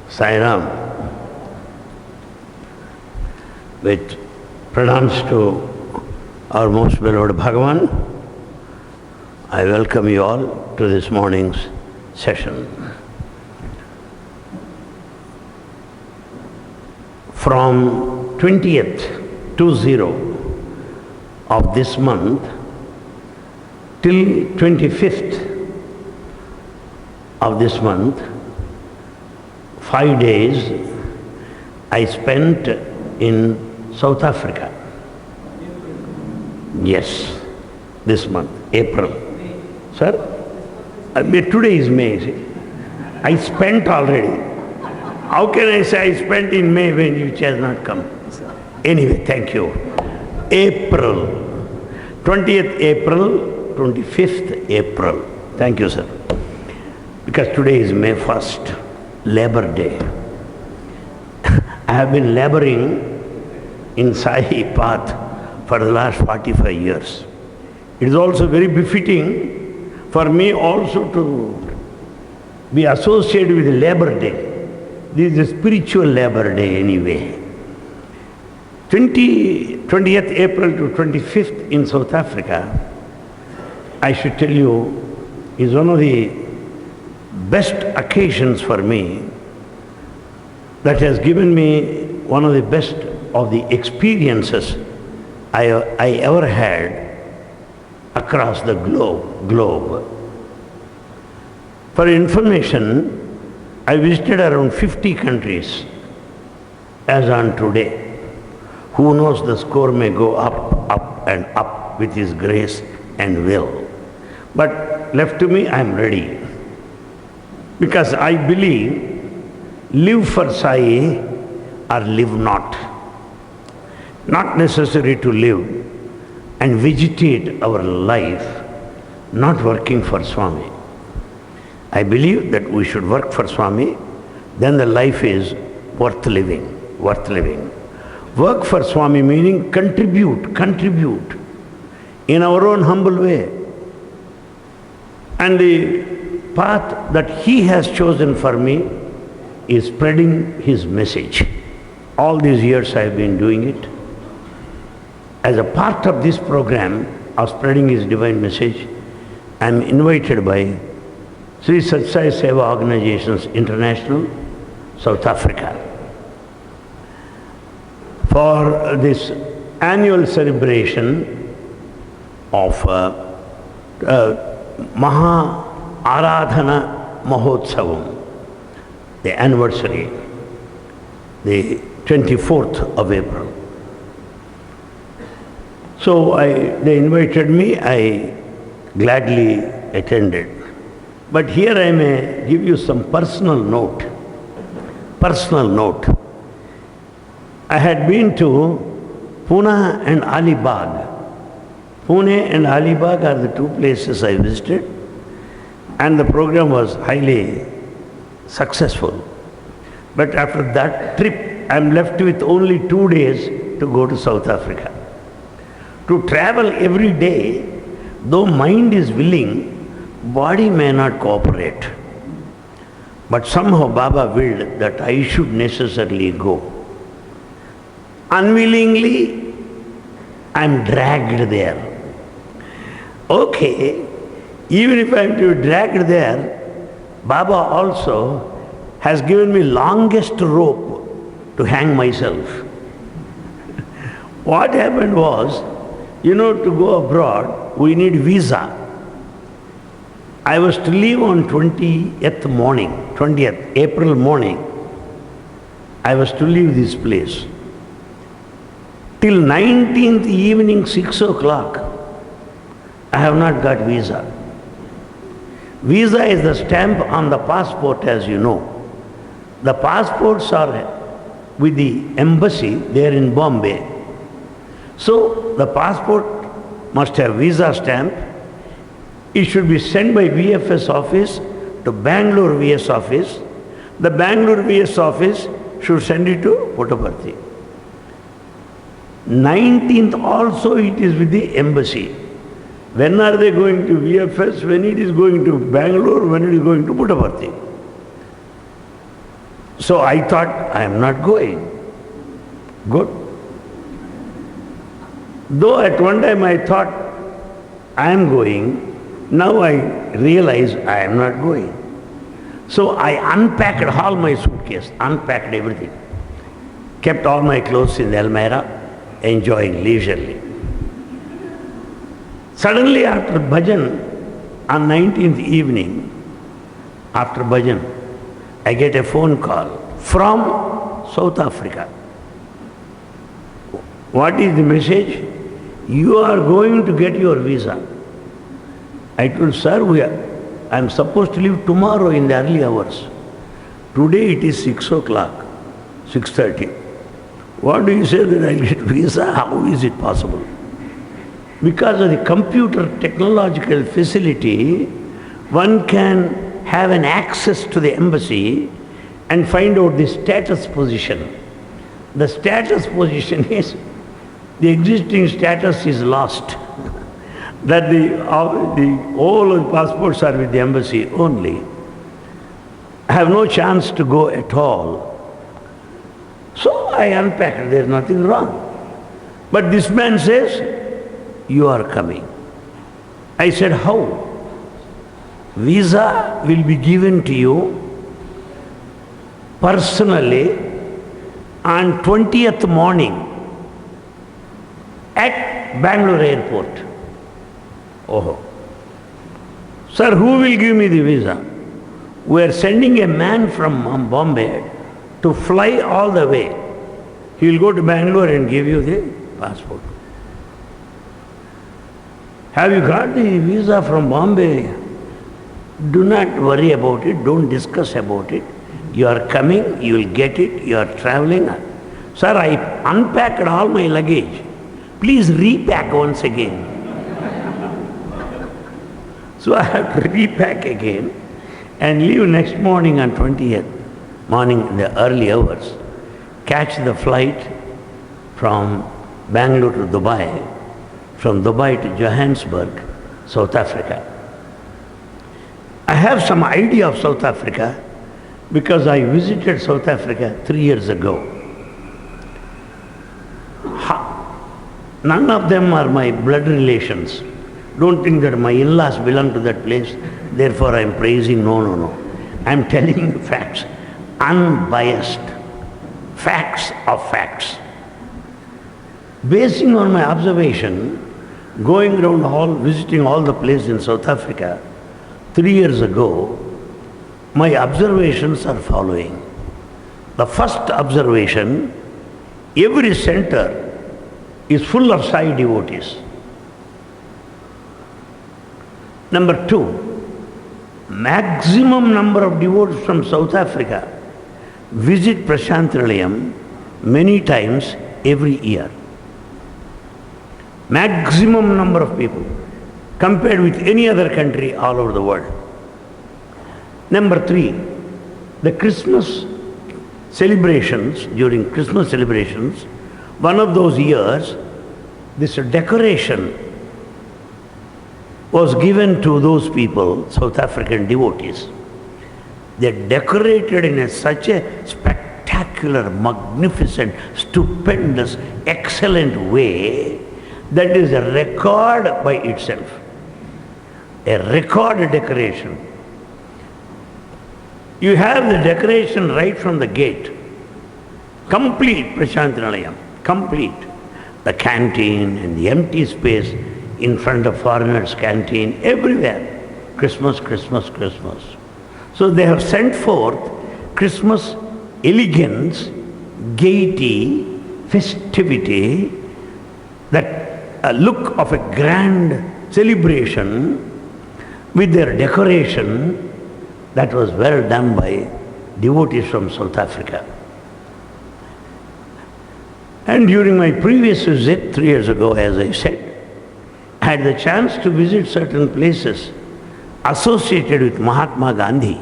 Sai Ram. With pranams to our most beloved Bhagavan, I welcome you all to this morning's session. From 20th of this month till 25th of this month, 5 days I spent in South Africa. Yes, this month, April. Sir? Today is May. I spent already. How can I say I spent in May when which has not come? Anyway, thank you. April. 20th April, 25th April. Thank you, sir. Because today is May 1st, Labor Day. I have been laboring in Sai path for the last 45 years. It is also very befitting for me also to be associated with Labor Day. This is a spiritual Labor Day anyway. 20th April to 25th in South Africa, I should tell you, is one of the best occasions for me that has given me one of the best of the experiences I ever had across the globe. For information, I visited around 50 countries as on today. Who knows, the score may go up and up with His grace and will. But left to me, I am ready. Because I believe, live for Sai or live not. Not necessary to live and vegetate our life, not working for Swami. I believe that we should work for Swami, then the life is worth living. Work for Swami meaning contribute in our own humble way. And the path that He has chosen for me is spreading His message. All these years I have been doing it. As a part of this program of spreading His divine message, I am invited by Sri Sai Baba Organizations International, South Africa, for this annual celebration of Aradhana Mahothsavam, the anniversary, the 24th of April. So they invited me, I gladly attended. But here I may give you some personal note. I had been to Pune and Alibag. Pune and Alibag are the two places I visited, and the program was highly successful. But after that trip, I am left with only 2 days to go to South Africa. To travel every day, though mind is willing, body may not cooperate. But somehow Baba willed that I should necessarily go. Unwillingly, I am dragged there. Okay, even if I am to be dragged there, Baba also has given me longest rope to hang myself. What happened was, to go abroad, we need visa. I was to leave on 20th April morning. I was to leave this place. Till 19th evening, 6 o'clock, I have not got visa. Visa is the stamp on the passport, as you know. The passports are with the embassy there in Bombay. So the passport must have visa stamp. It should be sent by VFS office to Bangalore VS office. The Bangalore VS office should send it to Puttaparthi. 19th also it is with the embassy. When are they going to VFS? When it is going to Bangalore, when it is going to Puttaparthi. So I thought, I am not going. Good. Though at one time I thought, I am going, now I realize I am not going. So I unpacked all my suitcase, unpacked everything, kept all my clothes in the almirah, enjoying leisurely. Suddenly after bhajan, on 19th evening, after bhajan, I get a phone call from South Africa. What is the message? You are going to get your visa. I told, sir, I am supposed to leave tomorrow in the early hours. Today it is 6 o'clock, 6:30. What do you say that I will get visa? How is it possible? Because of the computer technological facility, one can have an access to the embassy and find out the status position. The status position is, the existing status is lost. That all of the passports are with the embassy only. I have no chance to go at all. So I unpacked, there is nothing wrong. But this man says, you are coming. I said, how? Visa will be given to you personally on 20th morning at Bangalore airport. Oh. Sir, who will give me the visa? We are sending a man from Bombay to fly all the way. He will go to Bangalore and give you the passport. Have you got the visa from Bombay? Do not worry about it. Don't discuss about it. You are coming, you will get it, you are traveling. Sir, I unpacked all my luggage. Please repack once again. So I have to repack again and leave next morning on 20th, morning in the early hours, catch the flight from Bangalore to Dubai, from Dubai to Johannesburg, South Africa. I have some idea of South Africa because I visited South Africa 3 years ago. None of them are my blood relations. Don't think that my in-laws belong to that place, therefore I am praising. No, no, no. I am telling you facts, unbiased, facts of facts. Basing on my observation, going around visiting all the places in South Africa 3 years ago, my observations are following. The first observation, every center is full of Sai devotees. Number 2, maximum number of devotees from South Africa visit Prashantinalayam many times every year. Maximum number of people compared with any other country all over the world. Number 3, the Christmas celebrations, during Christmas celebrations, one of those years, this decoration was given to those people, South African devotees. They decorated in such a spectacular, magnificent, stupendous, excellent way that is a record by itself. A record decoration. You have the decoration right from the gate. Complete Prashantinalayam, complete. The canteen and the empty space in front of foreigners' canteen, everywhere. Christmas, Christmas, Christmas. So they have sent forth Christmas elegance, gaiety, festivity, that look of a grand celebration with their decoration that was well done by devotees from South Africa. And during my previous visit 3 years ago, as I said, I had the chance to visit certain places associated with Mahatma Gandhi.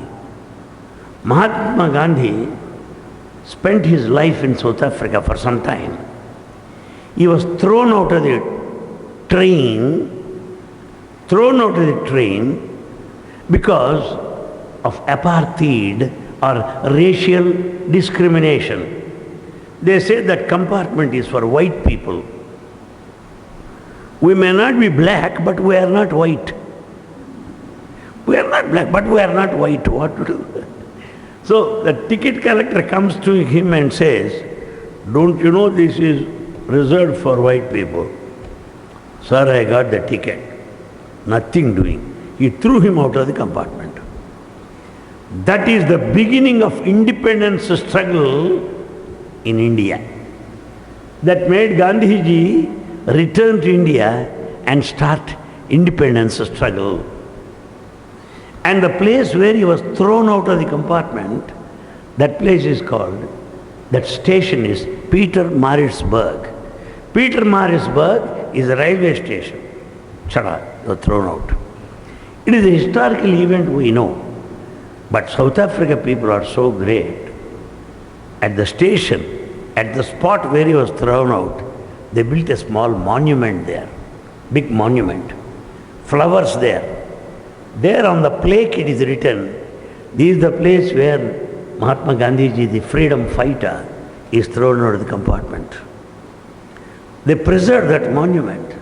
Mahatma Gandhi spent his life in South Africa for some time. He was thrown out of the train because of apartheid or racial discrimination. They say that compartment is for white people. We may not be black, but we are not white. We are not black, but we are not white. What to do? So the ticket collector comes to him and says, don't you know this is reserved for white people? Sir, I got the ticket. Nothing doing. He threw him out of the compartment. That is the beginning of independence struggle in India. That made Gandhiji return to India and start independence struggle. And the place where he was thrown out of the compartment, that place is called, that station is Pietermaritzburg. Pietermaritzburg is a railway station. Chada, they were thrown out. It is a historical event we know. But South Africa people are so great. At the station, at the spot where he was thrown out, they built a small monument there. Big monument. Flowers there. There on the plaque it is written, this is the place where Mahatma Gandhiji, the freedom fighter, is thrown out of the compartment. They preserved that monument.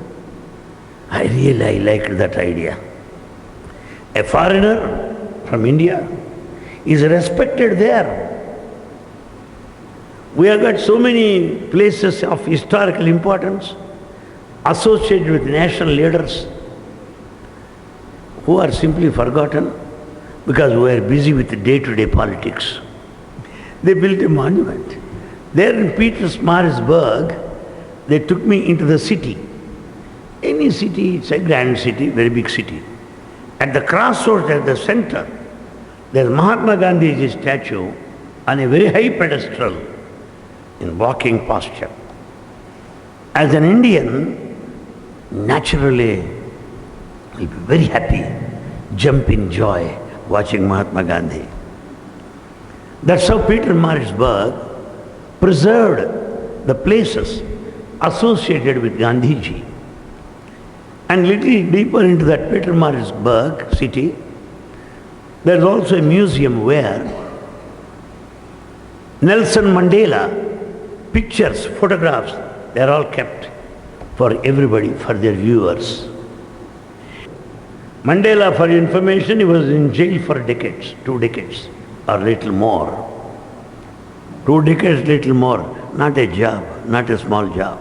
I really liked that idea. A foreigner from India is respected there. We have got so many places of historical importance associated with national leaders who are simply forgotten because we are busy with the day-to-day politics. They built a monument. There in Pietermaritzburg, they took me into the city. Any city, it's a grand city, very big city. At the crossroads, at the center, there is Mahatma Gandhi's statue on a very high pedestal in walking posture. As an Indian, naturally, will be very happy, jump in joy watching Mahatma Gandhi. That's how Pietermaritzburg preserved the places associated with Gandhiji. And little deeper into that Pietermaritzburg city, there is also a museum where Nelson Mandela pictures, photographs, they are all kept for everybody, for their viewers. Mandela, for information, he was in jail for decades, 2 decades or little more. 2 decades, little more. Not a job, not a small job.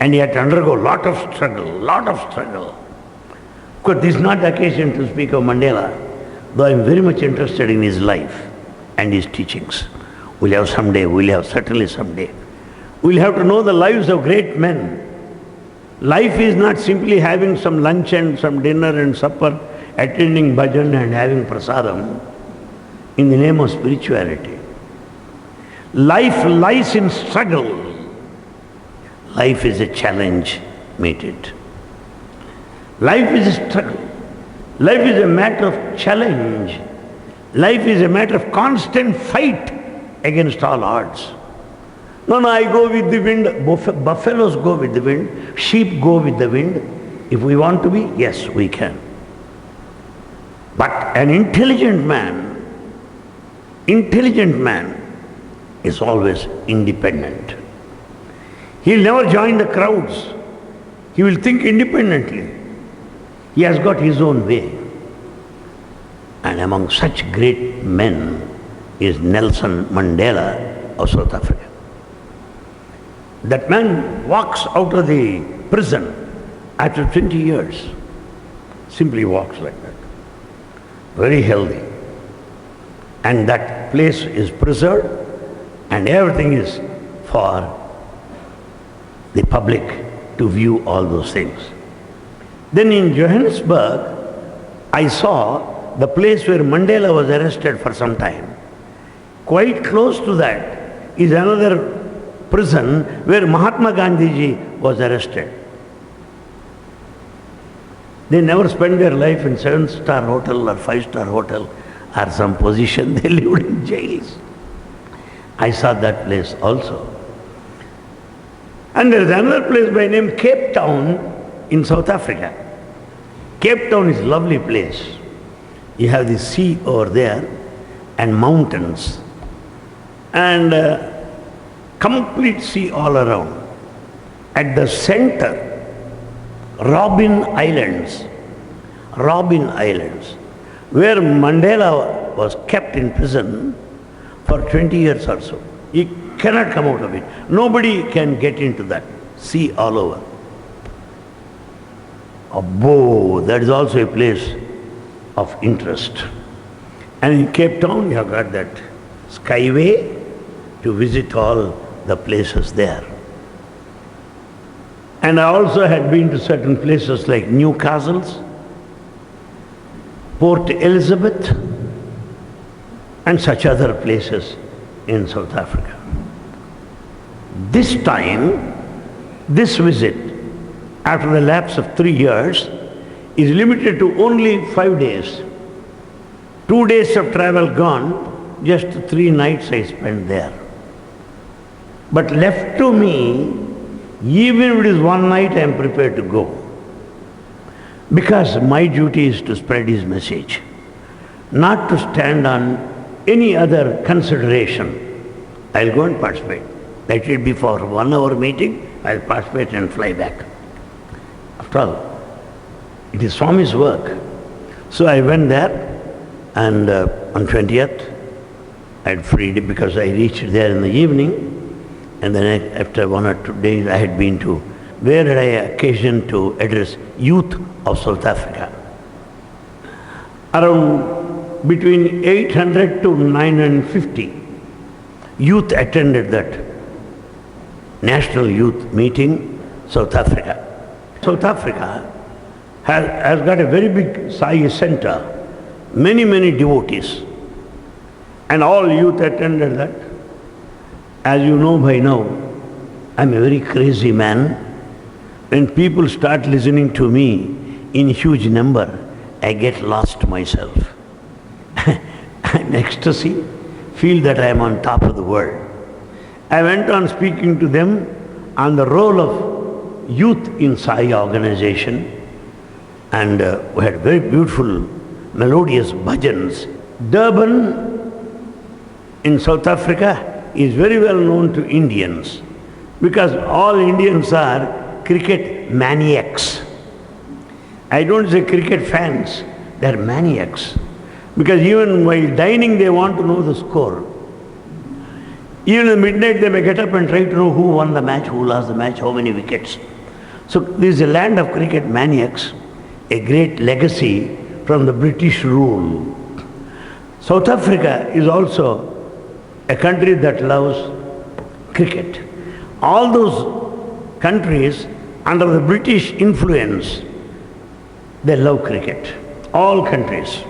And he had to undergo a lot of struggle. Of course, this is not the occasion to speak of Mandela, though I am very much interested in his life and his teachings. We'll have certainly someday. We'll have to know the lives of great men. Life is not simply having some lunch and some dinner and supper, attending bhajan and having prasadam in the name of spirituality. Life lies in struggle. Life is a challenge, meet it. Life is a struggle. Life is a matter of challenge. Life is a matter of constant fight against all odds. No, I go with the wind. Buffaloes go with the wind. Sheep go with the wind. If we want to be, yes, we can. But an intelligent man is always independent. He'll never join the crowds. He will think independently. He has got his own way. And among such great men is Nelson Mandela of South Africa. That man walks out of the prison after 20 years. Simply walks like that. Very healthy. And that place is preserved and everything is for the public to view all those things. Then in Johannesburg, I saw the place where Mandela was arrested for some time. Quite close to that is another prison where Mahatma Gandhiji was arrested. They never spent their life in 7-star hotel or 5-star hotel or some position. They lived in jails. I saw that place also. And there is another place by name Cape Town in South Africa. Cape Town is a lovely place. You have the sea over there and mountains and complete sea all around. At the center, Robben Islands, where Mandela was kept in prison for 20 years or so. He cannot come out of it. Nobody can get into that. Sea all over. Abbo, that is also a place of interest. And in Cape Town, you have got that skyway to visit all the places there. And I also had been to certain places like Newcastle, Port Elizabeth, and such other places in South Africa. This time, this visit, after the lapse of 3 years, is limited to only 5 days. 2 days of travel gone, just 3 nights I spent there. But left to me, even if it is 1 night, I am prepared to go. Because my duty is to spread his message, not to stand on any other consideration. I'll go and participate. Let it be for 1 hour meeting, I'll participate and fly back. After all, it is Swami's work. So I went there, and on 20th, I had freed because I reached there in the evening, and then after 1 or 2 days I had been to, where had I occasion to address youth of South Africa. Around between 800 to 950 youth attended that National Youth Meeting, South Africa. South Africa has got a very big Sai center, many devotees, and all youth attended that. As you know by now, I'm a very crazy man. When people start listening to me in huge number, I get lost myself. I'm in ecstasy, feel that I am on top of the world. I went on speaking to them on the role of youth in Sai organization, and we had very beautiful, melodious bhajans. Durban in South Africa is very well known to Indians, because all Indians are cricket maniacs. I don't say cricket fans, they are maniacs. Because even while dining they want to know the score. Even at midnight they may get up and try to know who won the match, who lost the match, how many wickets. So this is a land of cricket maniacs, a great legacy from the British rule. South Africa is also a country that loves cricket. All those countries under the British influence, they love cricket. All countries.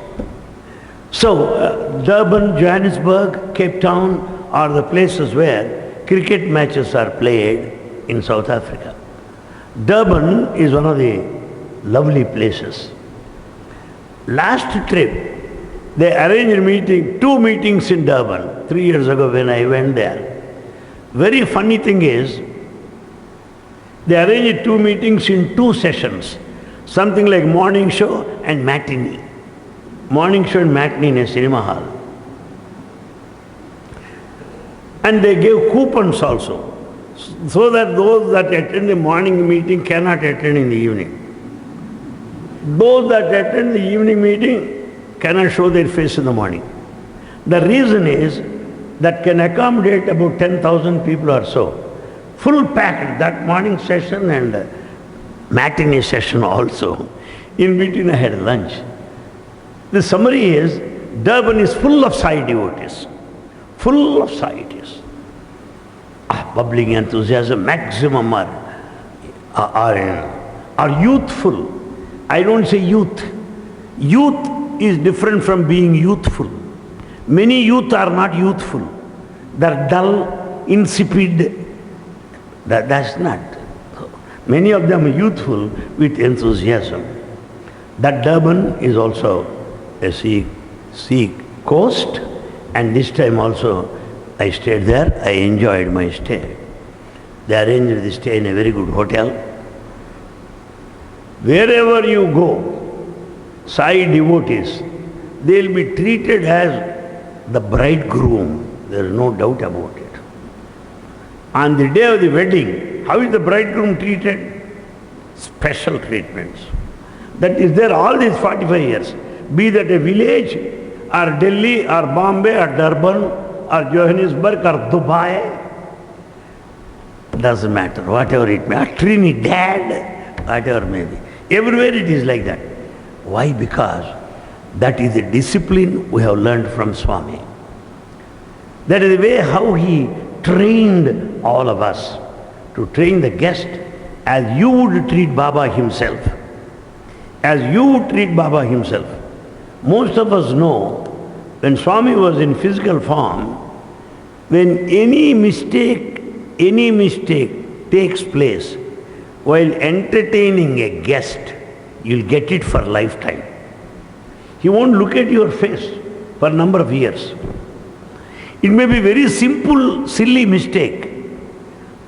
So Durban, Johannesburg, Cape Town are the places where cricket matches are played in South Africa. Durban is one of the lovely places. Last trip, they arranged two meetings in Durban 3 years ago when I went there. Very funny thing is, they arranged 2 meetings in 2 sessions, something like morning show and matinee. Morning show and matinee in a cinema hall. And they gave coupons also, so that those that attend the morning meeting cannot attend in the evening. Those that attend the evening meeting cannot show their face in the morning. The reason is that can accommodate about 10,000 people or so. Full packed, that morning session and matinee session also. In between I had lunch. The summary is, Durban is full of Sai devotees. Full of Sai devotees. Bubbling enthusiasm, maximum are youthful. I don't say youth. Youth is different from being youthful. Many youth are not youthful. They're dull, insipid. That's not. Many of them are youthful with enthusiasm. That Durban is also a sea coast, and this time also I stayed there. I enjoyed my stay. They arranged the stay in a very good hotel. Wherever you go, Sai devotees, they will be treated as the bridegroom. There is no doubt about it. On the day of the wedding, how is the bridegroom treated? Special treatments. That is there all these 45 years. Be that a village, or Delhi, or Bombay, or Durban, or Johannesburg, or Dubai. Doesn't matter, whatever it may be. Or Trinidad, whatever may be. Everywhere it is like that. Why? Because that is the discipline we have learned from Swami. That is the way how he trained all of us to train the guest as you would treat Baba himself. As you would treat Baba himself. Most of us know when Swami was in physical form, when any mistake takes place while entertaining a guest, you'll get it for lifetime. He won't look at your face for a number of years. It may be very simple, silly mistake,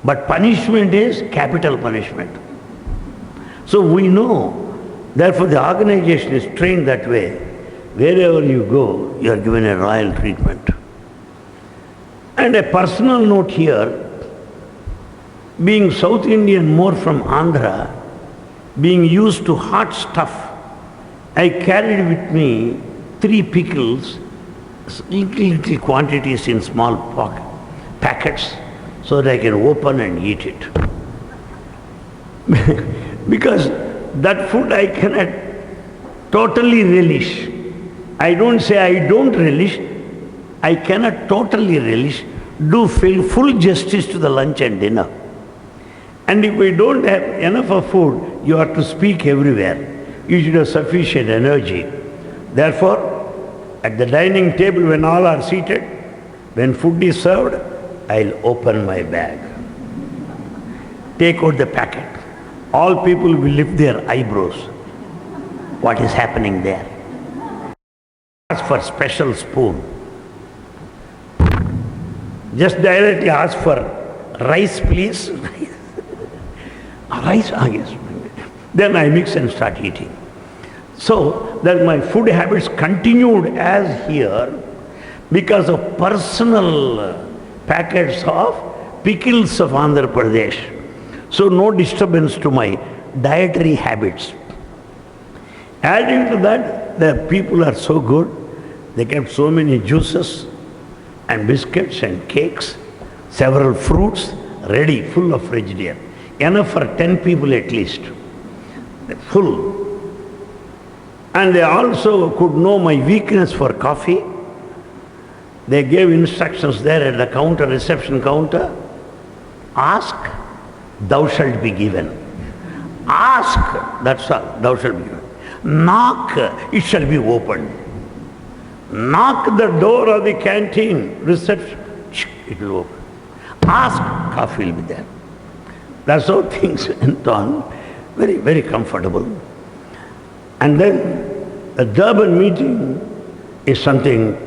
but punishment is capital punishment. So we know, therefore the organization is trained that way. Wherever you go, you are given a royal treatment. And a personal note here, being South Indian, more from Andhra, being used to hot stuff, I carried with me 3 pickles, little quantities in small packets, so that I can open and eat it. Because that food I cannot totally relish. I don't say I don't relish, I cannot totally relish, do full justice to the lunch and dinner. And if we don't have enough of food, you have to speak everywhere. You should have sufficient energy. Therefore, at the dining table when all are seated, when food is served, I'll open my bag. Take out the packet. All people will lift their eyebrows. What is happening there? Ask for special spoon. Just directly ask for rice, please. Rice, yes. Then I mix and start eating. So that my food habits continued as here because of personal packets of pickles of Andhra Pradesh. So no disturbance to my dietary habits. Adding to that, the people are so good. They kept so many juices and biscuits and cakes, several fruits ready, full of frigidaire. Enough for 10 people at least. Full. And they also could know my weakness for coffee. They gave instructions there at the counter, reception counter. Ask, thou shalt be given. Ask, that's all, thou shalt be given. Knock, it shall be opened. Knock the door of the canteen, reception, it will open. Ask, coffee will be there. That's how things went on. Very, very comfortable. And then the Durban meeting is something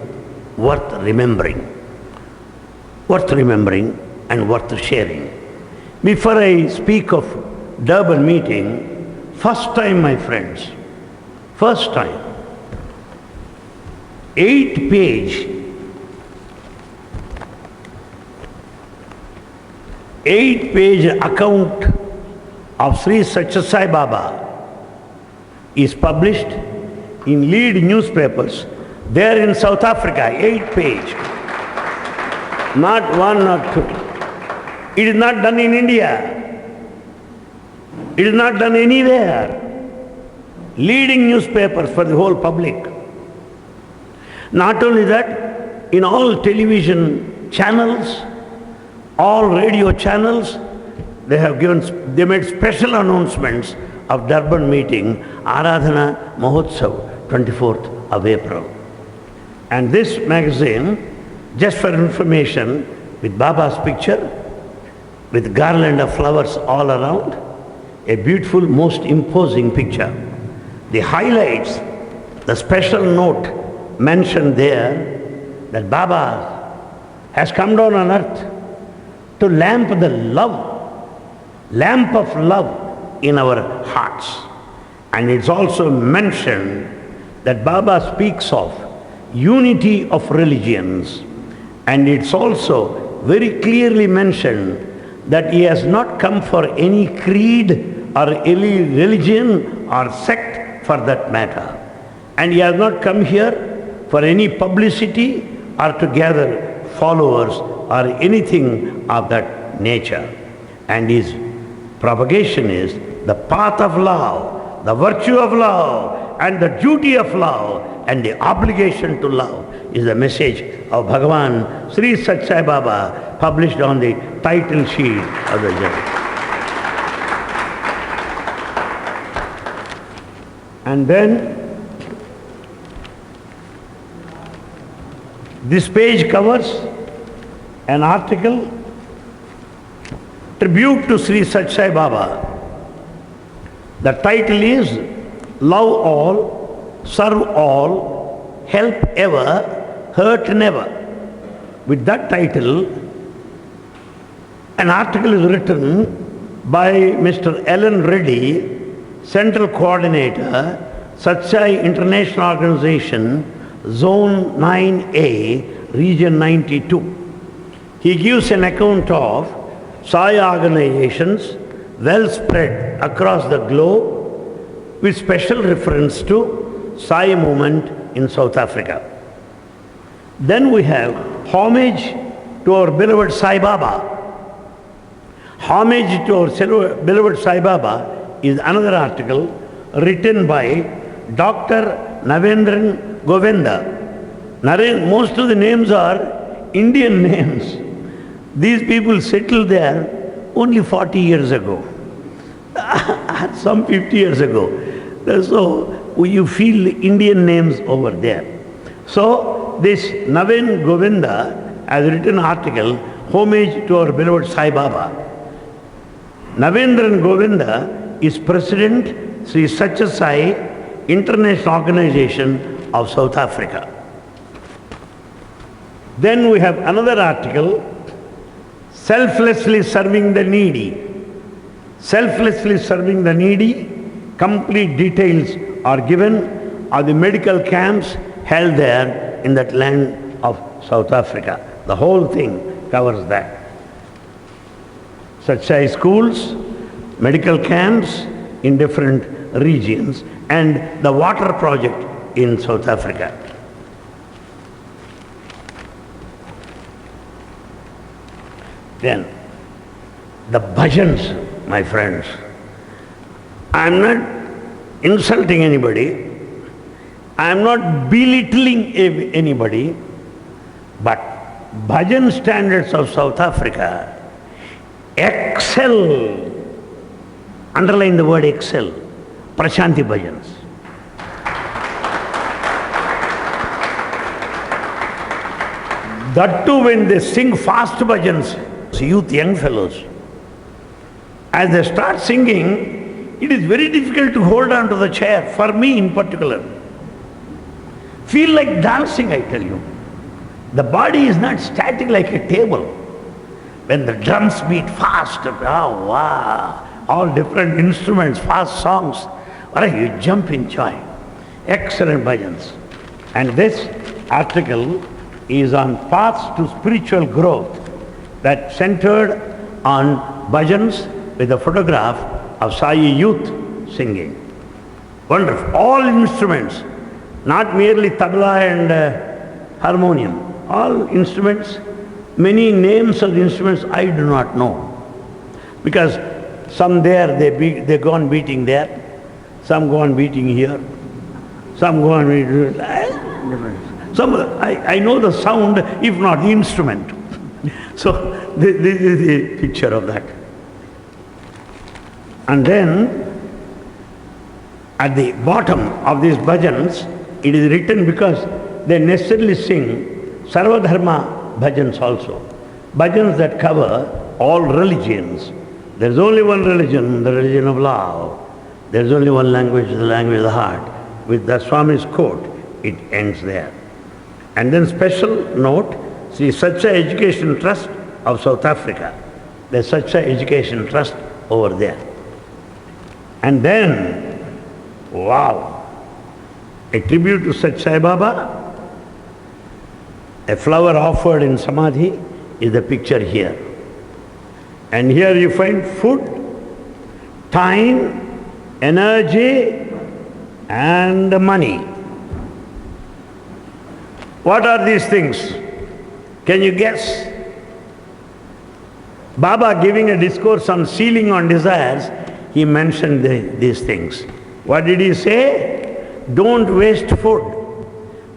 worth remembering and worth sharing. Before I speak of Durban meeting, first time, my friends, first time, 8-page account of Sri Sai Baba is published in lead newspapers there in South Africa, 8-page. Not 1, not 2. It is not done in India. It is not done anywhere. Leading newspapers for the whole public. Not only that, in all television channels, all radio channels, they made special announcements of Durban meeting, Aradhana Mahothsavam, 24th of April. And this magazine, just for information, with Baba's picture, with garland of flowers all around, a beautiful, most imposing picture. The highlights, the special note mentioned there, that Baba has come down on earth to lamp of love in our hearts. And it's also mentioned that Baba speaks of unity of religions. And it's also very clearly mentioned that he has not come for any creed or any religion or sect for that matter. And he has not come here for any publicity or to gather followers or anything of that nature. And his propagation is the path of love, the virtue of love, and the duty of love, and the obligation to love is the message of Bhagavan Sri Sai Baba, published on the title sheet of the journal. And then this page covers an article, Tribute to Sri Sai Baba. The title is Love All, Serve All, Help Ever, Hurt Never. With that title, an article is written by Mr. Ellen Reddy, Central Coordinator, Satsai International Organization, Zone 9A, Region 92. He gives an account of Sai organizations well spread across the globe with special reference to Sai movement in South Africa. Then we have homage to our beloved Sai Baba. Homage to our beloved Sai Baba is another article written by Dr. Navendran Govinda. Most of the names are Indian names. These people settled there only 40 years ago, some 50 years ago. So you feel Indian names over there. So this Navin Govinda has written an article, Homage to our beloved Sai Baba. Navendran Govinda is President Sri Satya Sai International Organization of South Africa. Then we have another article, Selflessly Serving the Needy. Selflessly serving the needy, complete details are given of the medical camps held there in that land of South Africa. The whole thing covers that. Such as schools, medical camps in different regions, and the water project in South Africa. Then, the bhajans, my friends. I am not insulting anybody. I am not belittling anybody. But bhajan standards of South Africa excel. Underline the word excel. Prashanti bhajans. That too when they sing fast bhajans, youth, young fellows, as they start singing, it is very difficult to hold on to the chair, for me in particular. Feel like dancing, I tell you. The body is not static like a table. When the drums beat fast, oh wow, all different instruments, fast songs, you jump in joy. Excellent bhajans. And this article is on paths to spiritual growth, that centered on bhajans with a photograph of Sai youth singing. Wonderful. All instruments, not merely tabla and harmonium. All instruments, many names of the instruments I do not know. Because some there, they go on beating there, some go on beating here, some go on beating some, I know the sound, if not the instrument. So this is the picture of that. And then at the bottom of these bhajans, it is written because they necessarily sing Sarvadharma bhajans also. Bhajans that cover all religions. There is only one religion, the religion of love. There is only one language, the language of the heart. With the Swami's quote, it ends there. And then special note, Sri Sai Education Trust of South Africa. There's Sai Education Trust over there. And then, wow, a tribute to Sai Baba, A flower offered in Samadhi is the picture here. And here you find food, time, energy, and money. What are these things? Can you guess? Baba, giving a discourse on sealing on desires, he mentioned these things. What did he say? Don't waste food,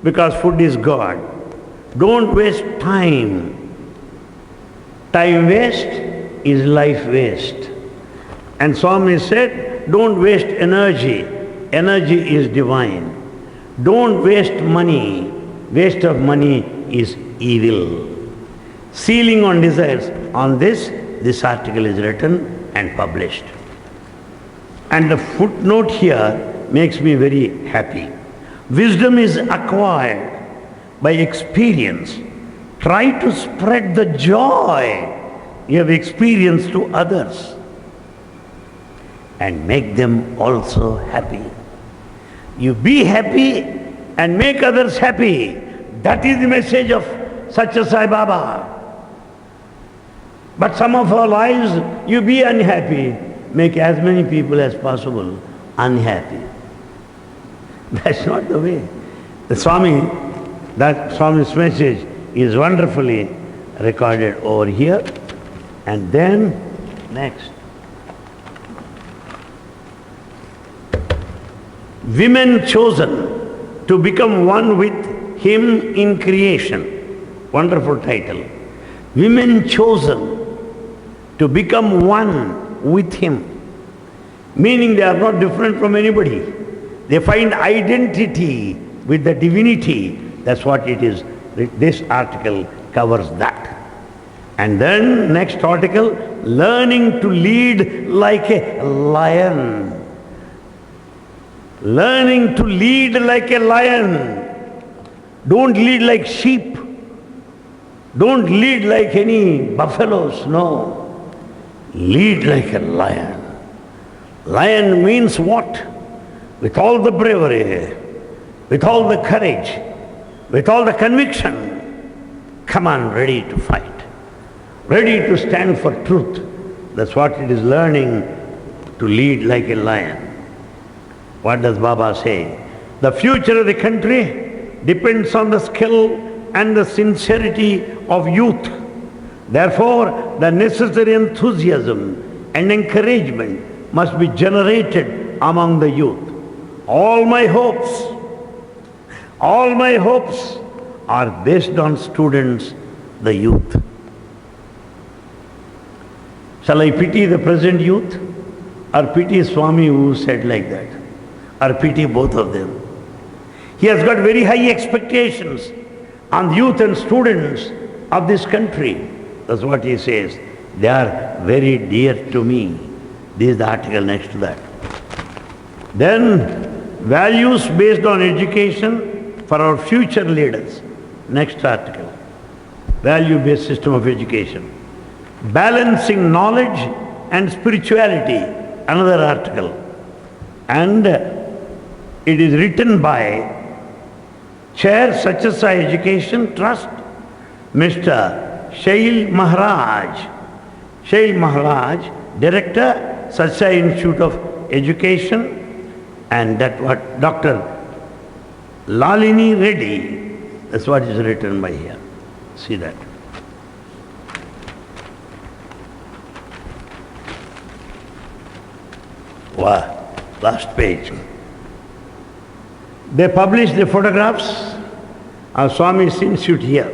because food is God. Don't waste time. Time waste is life waste. And Swami said, don't waste energy. Energy is divine. Don't waste money. Waste of money is evil. Sealing on desires. On this article is written and published. And the footnote here makes me very happy. Wisdom is acquired by experience. Try to spread the joy you have experienced to others and make them also happy. You be happy and make others happy. That is the message of Sri Sai Baba. But some of our lives, you be unhappy, make as many people as possible unhappy. That's not the way. That Swami's message is wonderfully recorded over here. And then, next. Women chosen to become one with Him in creation. Wonderful title. Women chosen to become one with Him. Meaning they are not different from anybody. They find identity with the divinity. That's what it is. This article covers that. And then next article, learning to lead like a lion. Learning to lead like a lion. Don't lead like sheep. Don't lead like any buffaloes, no. Lead like a lion. Lion means what? With all the bravery, with all the courage, with all the conviction, come on, ready to fight. Ready to stand for truth. That's what it is, learning to lead like a lion. What does Baba say? The future of the country depends on the skill and the sincerity of youth. Therefore, the necessary enthusiasm and encouragement must be generated among the youth. All my hopes are based on students, the youth. Shall I pity the present youth or pity Swami who said like that? Or pity both of them? He has got very high expectations on youth and students of this country. That's what he says. They are very dear to me. This is the article next to that. Then, values based on education for our future leaders. Next article. Value-based system of education. Balancing knowledge and spirituality. Another article. And it is written by Chair Sri Sai Education Trust, Mr. Shail Maharaj. Shail Maharaj, Director, Sri Sai Institute of Education, and that what Dr. Lalini Reddy. That's what is written by here. See that. Wow, last page. They published the photographs of Swami's institute here.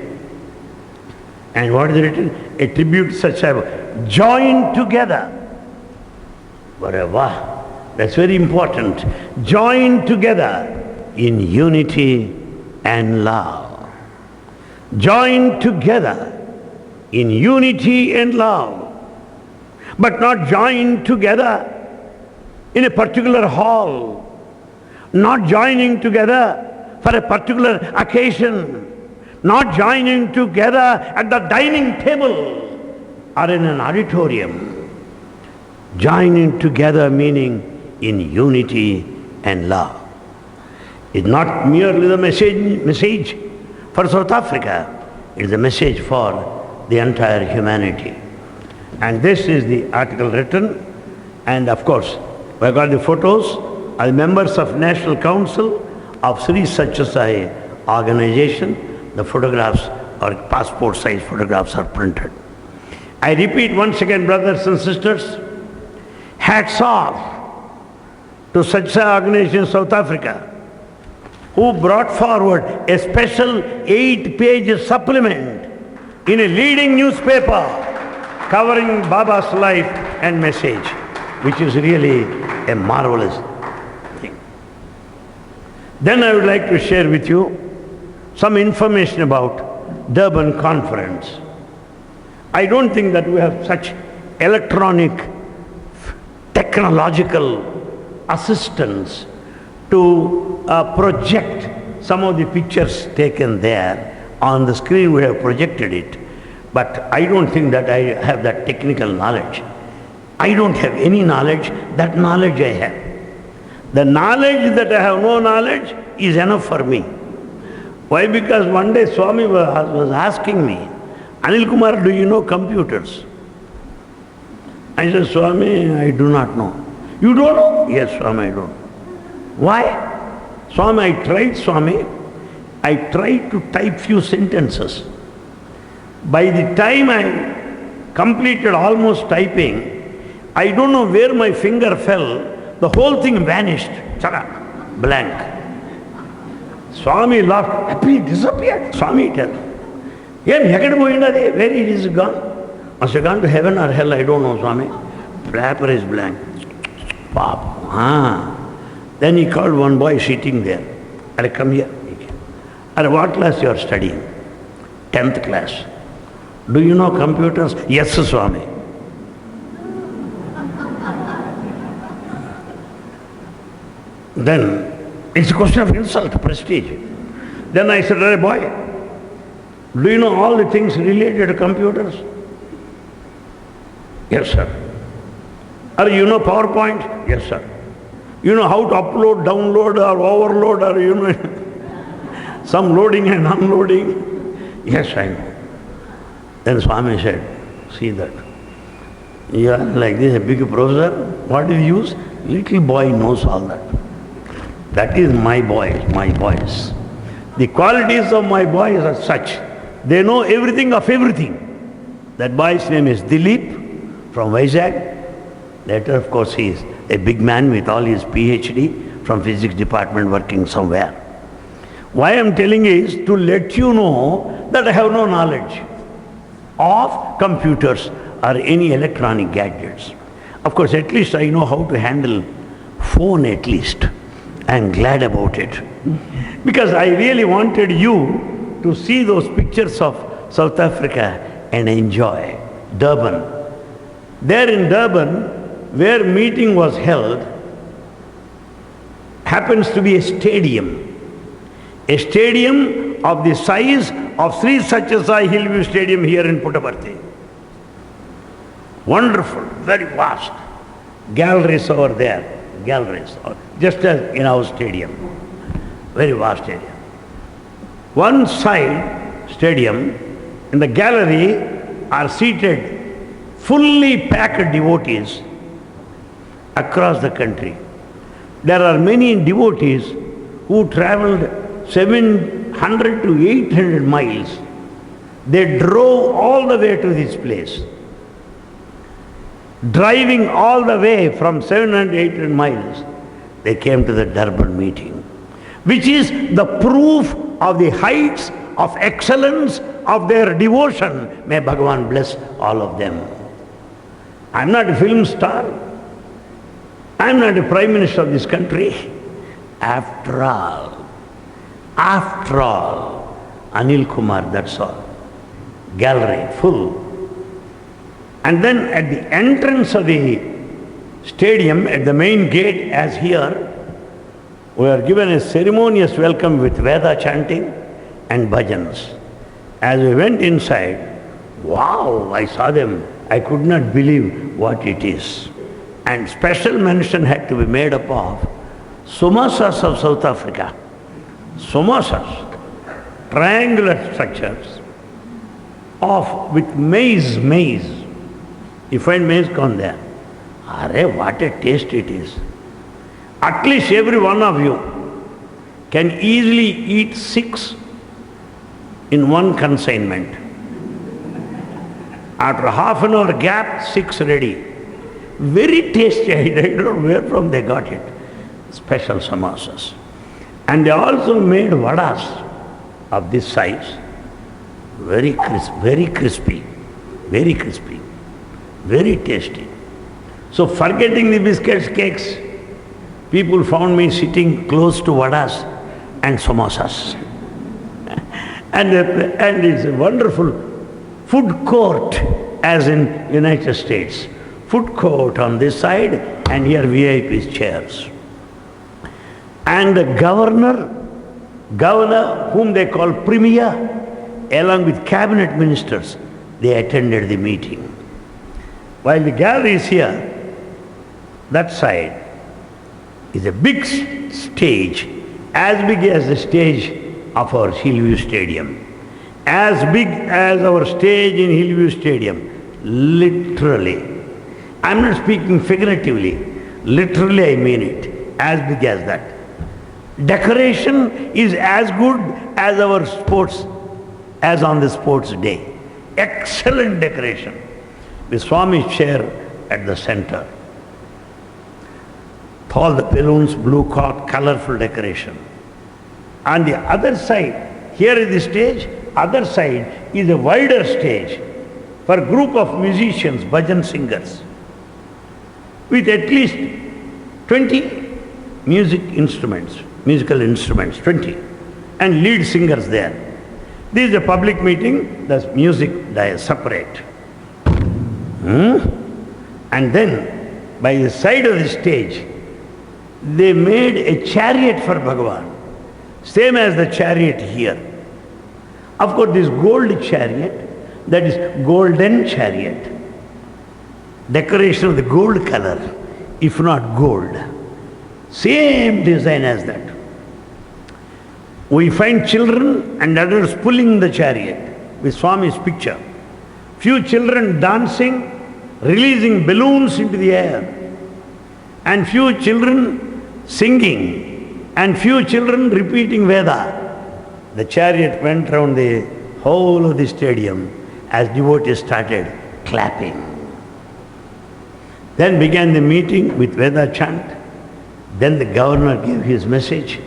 And what is written? A tribute such as joined together. Wow, that's very important. Joined together in unity and love. Joined together in unity and love. But not joined together in a particular hall. Not joining together for a particular occasion. Not joining together at the dining table or in an auditorium. Joining together meaning in unity and love. It's not merely the message for South Africa It's a message for the entire humanity. And this is the article written. And of course, we have got the photos of the members of National Council of Sri Sai organization. The photographs or passport size photographs are printed. I repeat once again, brothers and sisters, hats off to such an organization in South Africa who brought forward a special 8-page supplement in a leading newspaper covering Baba's life and message, which is really a marvelous thing. Then I would like to share with you some information about Durban conference. I don't think that we have such electronic, technological assistance to project some of the pictures taken there. On the screen we have projected it, but I don't think that I have that technical knowledge. I don't have any knowledge. That knowledge I have. The knowledge that I have no knowledge is enough for me. Why? Because one day Swami was asking me, Anil Kumar, do you know computers? I said, Swami, I do not know. You don't know? Yes, Swami, I don't. Why? Swami, I tried, Swami. I tried to type few sentences. By the time I completed almost typing, I don't know where my finger fell. The whole thing vanished. Chaka, blank. Swami laughed. Happy disappeared. Swami tell. Where it is gone? Must have gone to heaven or hell, I don't know, Swami. Paper is blank. Pop. Then he called one boy sitting there. Are come here. Are what class you are studying? 10th class. Do you know computers? Yes, Swami. Then it's a question of insult, prestige. Then I said, hey boy, do you know all the things related to computers? Yes, sir. Or you know PowerPoint? Yes, sir. You know how to upload, download or overload or you know some loading and unloading? Yes, I know. Then Swami said, see that. You are like this, a big professor. What do you use? Little boy knows all that. That is my boys, my boys. The qualities of my boys are such. They know everything of everything. That boy's name is Dilip from Vizag. Later, of course, he is a big man with all his PhD from physics department working somewhere. Why I am telling is to let you know that I have no knowledge of computers or any electronic gadgets. Of course, at least I know how to handle phone at least. I am glad about it. Because I really wanted you to see those pictures of South Africa and enjoy Durban. There in Durban, where meeting was held, happens to be a stadium. A stadium of the size of Sri Sai Hillview Stadium here in Puttaparthi. Wonderful, very vast. Galleries over there. Galleries, just as in our stadium. Very vast stadium. One side stadium, in the gallery are seated fully packed devotees across the country. There are many devotees who traveled 700 to 800 miles. They drove all the way to this place. Driving all the way from 700 to 800 miles, they came to the Durban meeting, which is the proof of the heights of excellence of their devotion. May Bhagavan bless all of them. I am not a film star. I am not a prime minister of this country. After all, Anil Kumar, that's all. Gallery full. And then at the entrance of the stadium, at the main gate, as here, we are given a ceremonious welcome with Veda chanting and bhajans. As we went inside, wow, I saw them. I could not believe what it is. And special mention had to be made up of samosas of South Africa. Samosas, triangular structures, with maize. You find maize corn there. Arey, what a taste it is. At least every one of you can easily eat 6 in one consignment. After half an hour gap, 6 ready. Very tasty. I don't know where from they got it. Special samosas. And they also made vadas of this size. Very crispy, very tasty. So forgetting the biscuits, cakes, people found me sitting close to vadas and samosas. and it's a wonderful food court as in United States. Food court on this side and here VIP chairs. And the governor whom they call Premier, along with cabinet ministers, they attended the meeting. While the gallery is here, that side is a big stage, as big as the stage of our Hillview Stadium. As big as our stage in Hillview Stadium, literally. I'm not speaking figuratively, literally I mean it, as big as that. Decoration is as good as our sports, as on the sports day. Excellent decoration. With Swami's chair at the center. All the balloons, blue cock, colorful decoration. On the other side, here is the stage, other side is a wider stage for a group of musicians, bhajan singers, with at least 20 musical instruments, 20, and lead singers there. This is a public meeting, the music is separate. And then, by the side of the stage, they made a chariot for Bhagavan, same as the chariot here. Of course, this gold chariot, that is golden chariot, decoration of the gold color, if not gold. Same design as that. We find children and adults pulling the chariot with Swami's picture. Few children dancing, releasing balloons into the air. And few children singing. And few children repeating Veda. The chariot went round the whole of the stadium as devotees started clapping. Then began the meeting with Veda chant. Then the governor gave his message,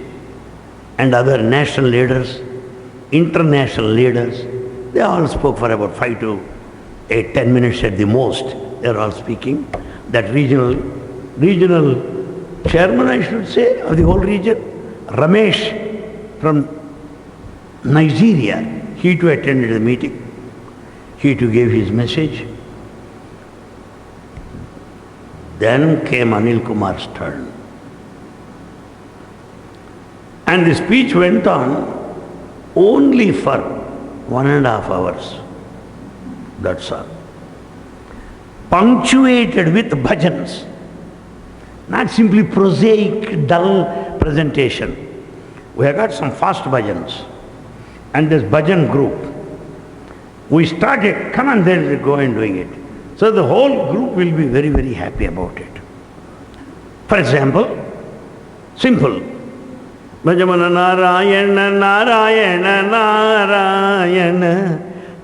and other national leaders, international leaders, they all spoke for about 5 to 10 minutes at the most. They are all speaking. That regional chairman, I should say, of the whole region, Ramesh from Nigeria, he too attended the meeting. He too gave his message. Then came Anil Kumar's turn. And the speech went on only for 1.5 hours. That's all. Punctuated with bhajans. Not simply prosaic, dull presentation. We have got some fast bhajans. And this bhajan group. We started, come on, then we go and doing it. So the whole group will be very, very happy about it. For example, simple. Bhajamana Narayana, Narayana, Narayana.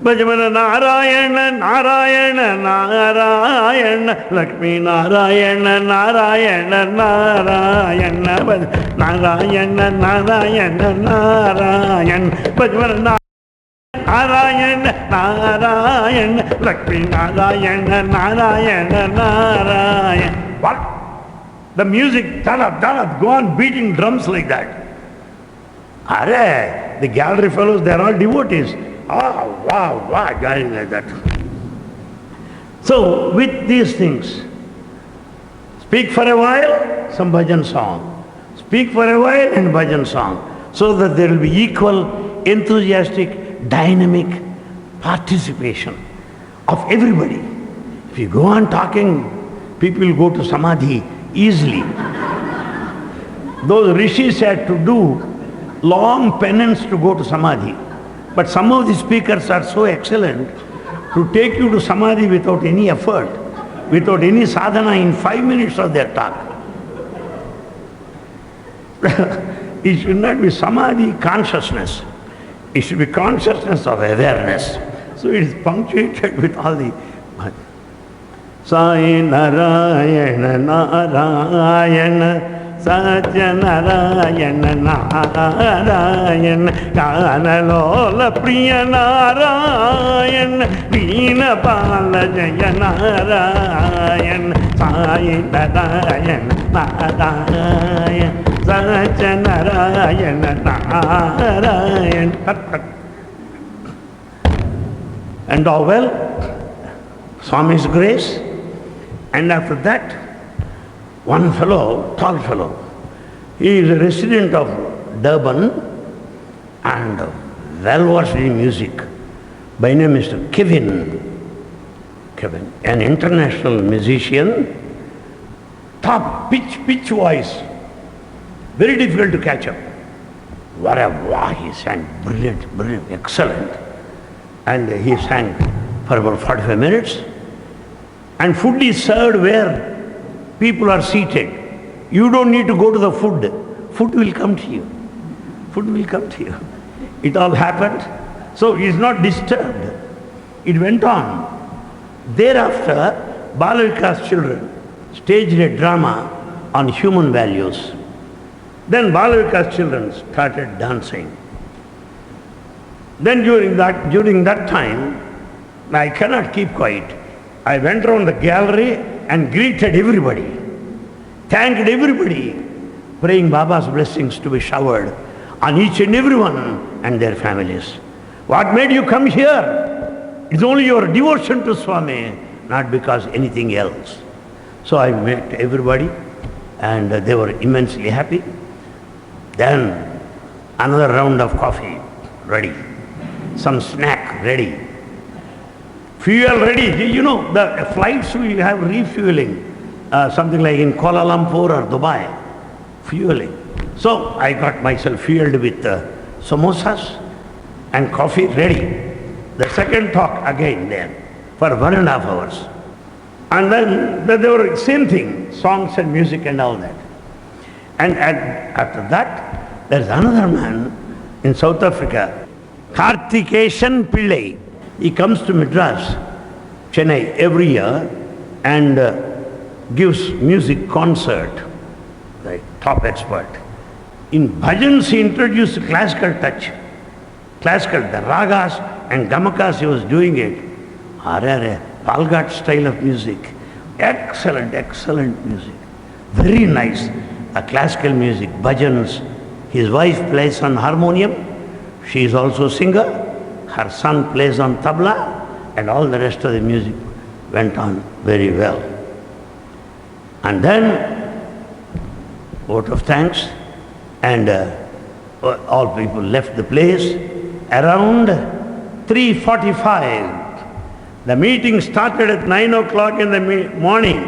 Bhajamana Narayana, Narayana, Narayana. Lakshmi Narayana, Narayana, Narayana. Narayana, Narayana, Narayana. Bhajamana Narayana, Narayana. Lakshmi Narayana, Narayana, Narayana. What? The music, dalap, go on beating drums like that. Arey, the gallery fellows, they are all devotees. Oh, wow, going like that. So, with these things, speak for a while, some bhajan song. Speak for a while and bhajan song. So that there will be equal, enthusiastic, dynamic participation of everybody. If you go on talking, people will go to samadhi easily. Those rishis had to do long penance to go to samadhi. But some of the speakers are so excellent to take you to Samadhi without any effort, without any sadhana in 5 minutes of their talk. It should not be Samadhi consciousness. It should be consciousness of awareness. So it is punctuated with all the Sai Narayana Narayana Satya Narayana Narayana Kanalola Priya Narayana Veena Bala Jaya Narayana Sai Narayana Narayana Satya Narayana Narayana. And all well, Swami's grace. And after that, one fellow, tall fellow, he is a resident of Durban and well-versed in music. By name Mr. Kevin, an international musician, top pitch voice, very difficult to catch up. Wow, he sang brilliant, excellent. And he sang for about 45 minutes. And food is served where people are seated. You don't need to go to the food. Food will come to you. Food will come to you. It all happened. So he is not disturbed. It went on. Thereafter, Balavika's children staged a drama on human values. Then Balavika's children started dancing. Then during that time, I cannot keep quiet. I went around the gallery and greeted everybody, thanked everybody, praying Baba's blessings to be showered on each and everyone and their families. What made you come here? It's only your devotion to Swami, not because anything else. So I met everybody and they were immensely happy. Then another round of coffee ready, some snack ready. Fuel ready. You know, the flights will have refueling, something like in Kuala Lumpur or Dubai, fueling. So I got myself fueled with samosas and coffee ready. The second talk again there for 1.5 hours. And then there were same thing, songs and music and all that. And after that, there's another man in South Africa, Karthikeshan Pillai. He comes to Madras, Chennai every year and gives music concert, the top expert. In bhajans he introduced classical touch. Classical, the ragas and gamakas he was doing it. Palghat style of music. Excellent music. Very nice. Classical music, bhajans. His wife plays on harmonium. She is also a singer. Her son plays on tabla, and all the rest of the music went on very well. And then, vote of thanks, and all people left the place. Around 3:45, the meeting started at 9 o'clock in the morning.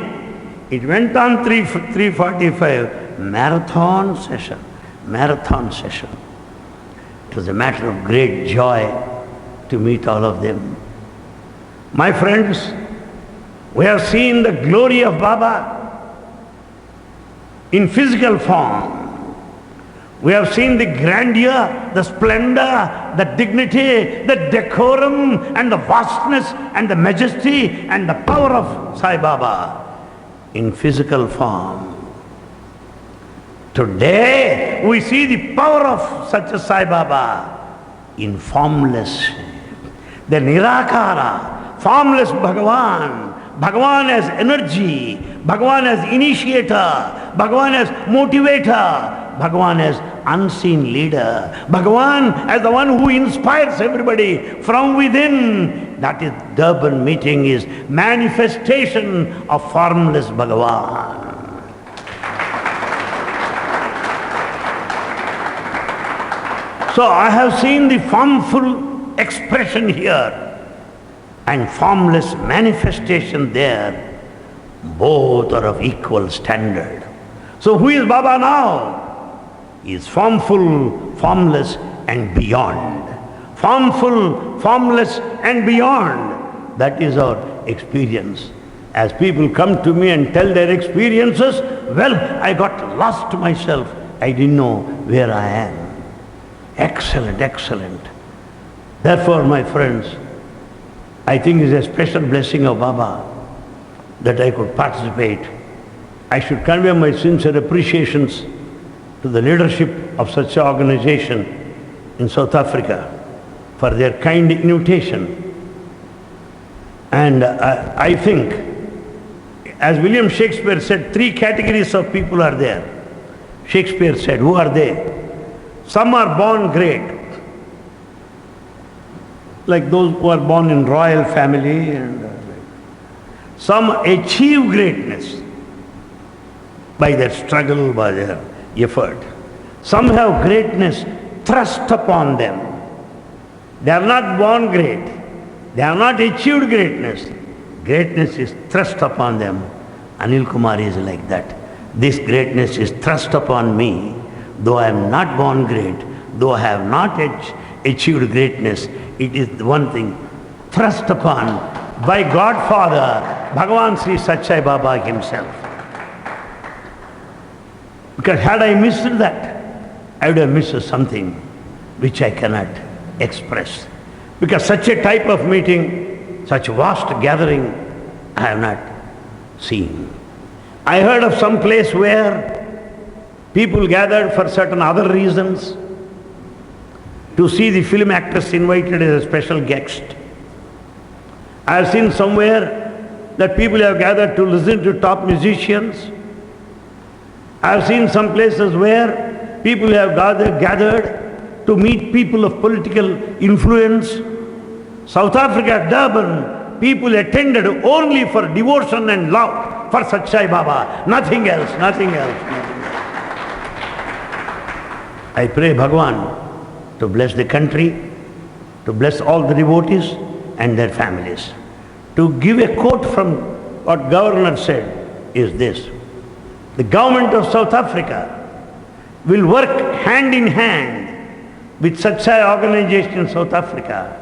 It went on 3:45, marathon session. It was a matter of great joy to meet all of them. My friends, we have seen the glory of Baba in physical form. We have seen the grandeur, the splendor, the dignity, the decorum and the vastness and the majesty and the power of Sai Baba in physical form. Today we see the power of such a Sai Baba in formless, the Nirakara, formless Bhagavan. Bhagavan as energy, Bhagavan as initiator, Bhagavan as motivator, Bhagavan as unseen leader, Bhagavan as the one who inspires everybody from within. That is, Durban meeting is manifestation of formless Bhagavan. So I have seen the formful expression here and formless manifestation there. Both are of equal standard. So who is Baba now? He is formful, formless and beyond. formful, formless and beyond. That is our experience. As people come to me and tell their experiences, well, I got lost myself. I didn't know where I am. Excellent, excellent. Therefore, my friends, I think it's a special blessing of Baba that I could participate. I should convey my sincere appreciations to the leadership of such an organization in South Africa for their kind invitation. And I think, as William Shakespeare said, 3 categories of people are there. Shakespeare said, who are they? Some are born great, like those who are born in royal family, and some achieve greatness by their struggle, by their effort. Some have greatness thrust upon them. They are not born great. They have not achieved greatness. Greatness is thrust upon them. Anil Kumar is like that. This greatness is thrust upon me. Though I am not born great, though I have not achieved greatness, it is the one thing thrust upon by Godfather, Bhagavan Sri Sai Baba himself. Because had I missed that, I would have missed something which I cannot express. Because such a type of meeting, such vast gathering, I have not seen. I heard of some place where people gathered for certain other reasons to see the film actress invited as a special guest. I have seen somewhere that people have gathered to listen to top musicians. I have seen some places where people have gathered to meet people of political influence. South Africa, Durban, people attended only for devotion and love for Sri Sai Baba. Nothing else, nothing else. I pray Bhagavan to bless the country, to bless all the devotees and their families. To give a quote from what Governor said is this: the government of South Africa will work hand in hand with such an organization in South Africa,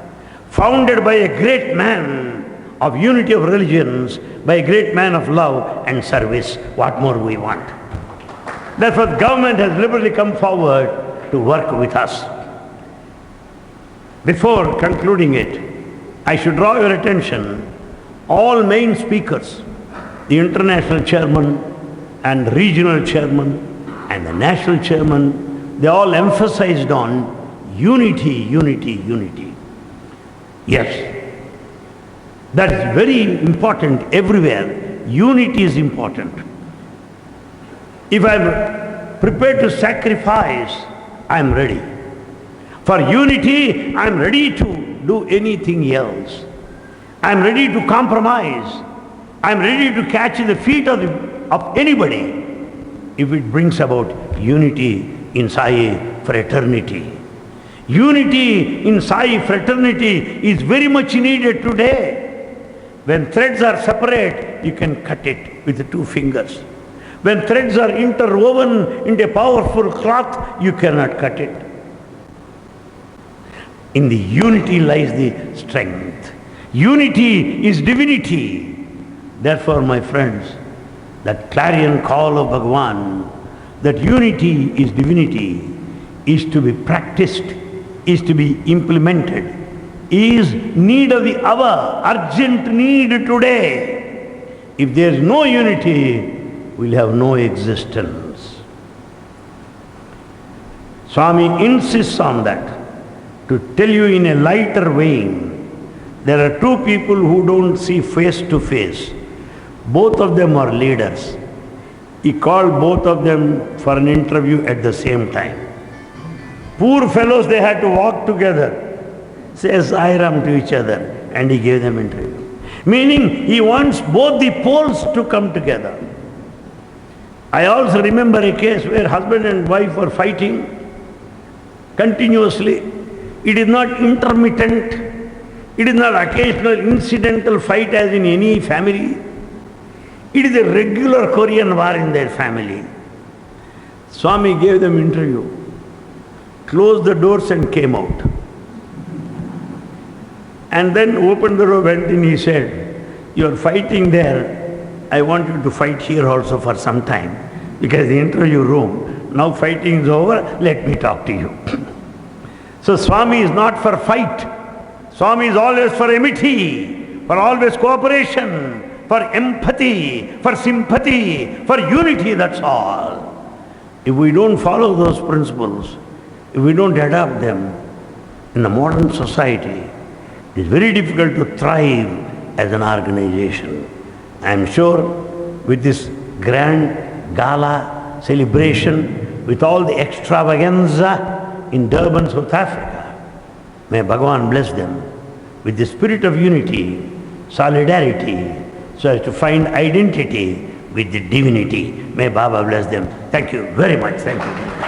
founded by a great man of unity of religions, by a great man of love and service. What more we want? Therefore, the government has liberally come forward to work with us. Before concluding it, I should draw your attention, all main speakers, the international chairman and regional chairman and the national chairman, they all emphasized on unity, unity, unity. Yes, that is very important everywhere. Unity is important. If I am prepared to sacrifice, I am ready. For unity, I am ready to do anything else. I am ready to compromise. I am ready to catch the feet of anybody if it brings about unity in Sai fraternity. Unity in Sai fraternity is very much needed today. When threads are separate, you can cut it with the 2 fingers. When threads are interwoven into a powerful cloth, you cannot cut it. In the unity lies the strength. Unity is divinity. Therefore, my friends, that clarion call of Bhagavan, that unity is divinity, is to be practiced, is to be implemented, is need of the hour, urgent need today. If there is no unity, we'll have no existence. Swami insists on that. To tell you in a lighter vein, there are 2 people who don't see face to face. Both of them are leaders. He called both of them for an interview at the same time. Poor fellows, they had to walk together, says Airam to each other, and he gave them interview. Meaning, he wants both the poles to come together. I also remember a case where husband and wife were fighting continuously. It is not intermittent. It is not occasional incidental fight as in any family. It is a regular Korean war in their family. Swami gave them interview, closed the doors and came out. And then opened the door, went in, he said, "You are fighting there. I want you to fight here also for some time, because the interview room, now fighting is over, let me talk to you." So Swami is not for fight. Swami is always for amity, for always cooperation, for empathy, for sympathy, for unity, that's all. If we don't follow those principles, if we don't adopt them in the modern society, it is very difficult to thrive as an organization. I am sure with this grand gala celebration, with all the extravaganza in Durban, South Africa, may Bhagavan bless them with the spirit of unity, solidarity, so as to find identity with the divinity. May Baba bless them. Thank you very much. Thank you.